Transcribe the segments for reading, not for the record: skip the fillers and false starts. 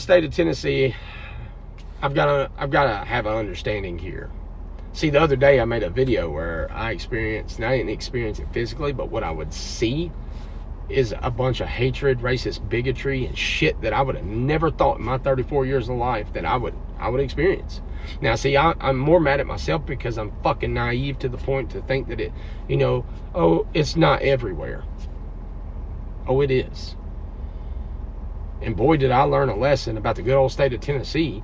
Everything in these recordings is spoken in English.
State of Tennessee, I've got to have an understanding here. See, the other day I made a video where I experienced, and I didn't experience it physically, but what I would see is a bunch of hatred, racist bigotry, and shit that I would have never thought in my 34 years of life that I would experience. Now, see, I'm more mad at myself because I'm fucking naive to the point to think that it, oh, it's not everywhere. Oh, it is. And boy, did I learn a lesson about the good old state of Tennessee.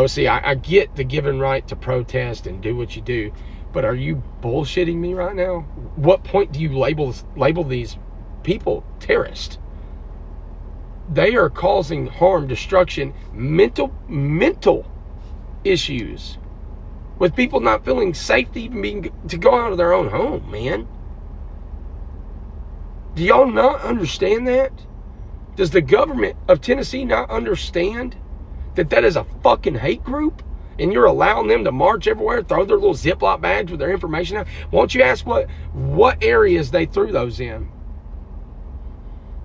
See, I get the given right to protest and do what you do, but are you bullshitting me right now? What point do you label these people terrorists? They are causing harm, destruction, mental issues with people not feeling safe to even to go out of their own home, man. Do y'all not understand that? Does the government of Tennessee not understand that is a fucking hate group, and you're allowing them to march everywhere, throw their little Ziploc bags with their information out? Won't you ask what areas they threw those in?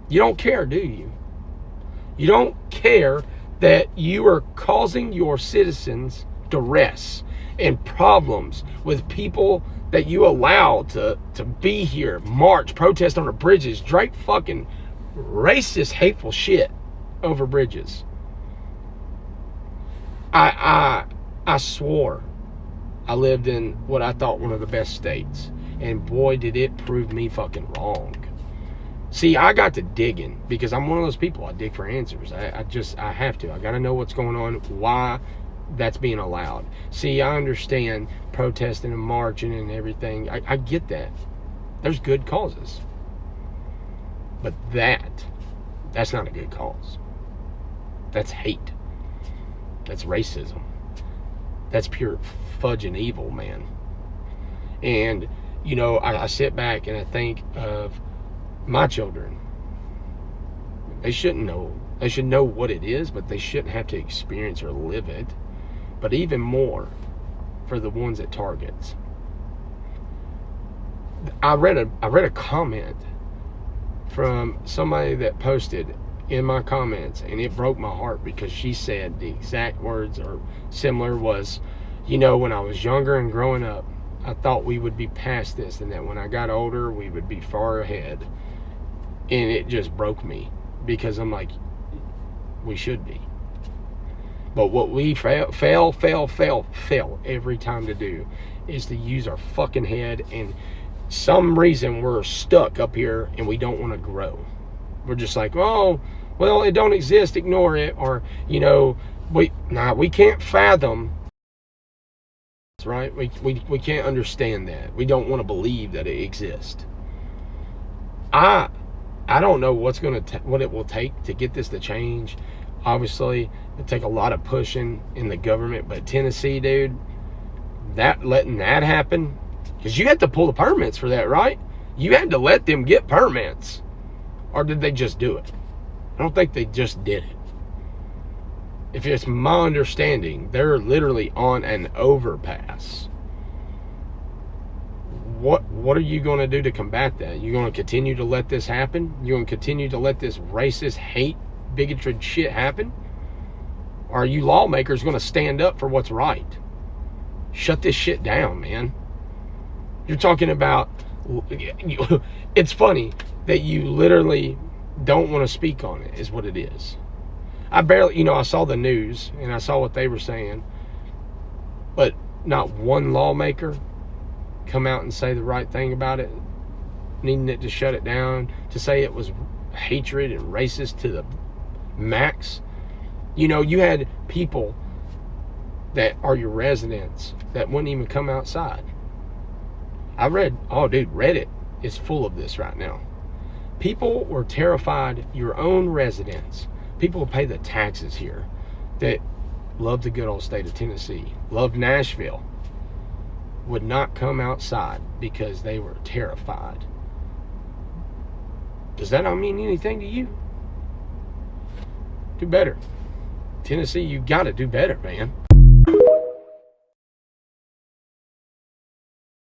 You don't care, do you? You don't care that you are causing your citizens duress and problems with people that you allow to be here, march, protest on the bridges, drape fucking racist, hateful shit over bridges. I swore I lived in what I thought one of the best states, and boy, did it prove me fucking wrong. See, I got to digging because I'm one of those people. I dig for answers. I have to. I got to know what's going on, why that's being allowed. See, I understand protesting and marching and everything. I get that. There's good causes. But that's not a good cause. That's hate. That's racism. That's pure fudging evil, man. And, I sit back and I think of my children. They shouldn't know. They should know what it is, but they shouldn't have to experience or live it. But even more for the ones it targets. I read a comment from somebody that posted in my comments, and it broke my heart because she said the exact words or similar was, when I was younger and growing up, I thought we would be past this, and that when I got older, we would be far ahead. And it just broke me because I'm like, we should be. But what we fail every time to do is to use our fucking head, and some reason we're stuck up here and we don't want to grow. We're just like, oh, well, it don't exist, ignore it. Or, we can't fathom. That's right. We can't understand that. We don't want to believe that it exists. I don't know what it will take to get this to change. Obviously, it'll take a lot of pushing in the government, but Tennessee, dude, letting that happen, because you had to pull the permits for that, right? You had to let them get permits. Or did they just do it? I don't think they just did it. If it's my understanding, they're literally on an overpass. What are you going to do to combat that? You going to continue to let this happen? You going to continue to let this racist, hate, bigotry shit happen? Or are you lawmakers going to stand up for what's right? Shut this shit down, man. You're talking about, it's funny that you literally don't want to speak on it, is what it is. I barely, I saw the news and I saw what they were saying, but not one lawmaker come out and say the right thing about it, needing it to shut it down, to say it was hatred and racist to the max. You had people that are your residents that wouldn't even come outside. Reddit is full of this right now. People were terrified, your own residents, people who pay the taxes here, that love the good old state of Tennessee, love Nashville, would not come outside because they were terrified. Does that not mean anything to you? Do better. Tennessee, you got to do better, man.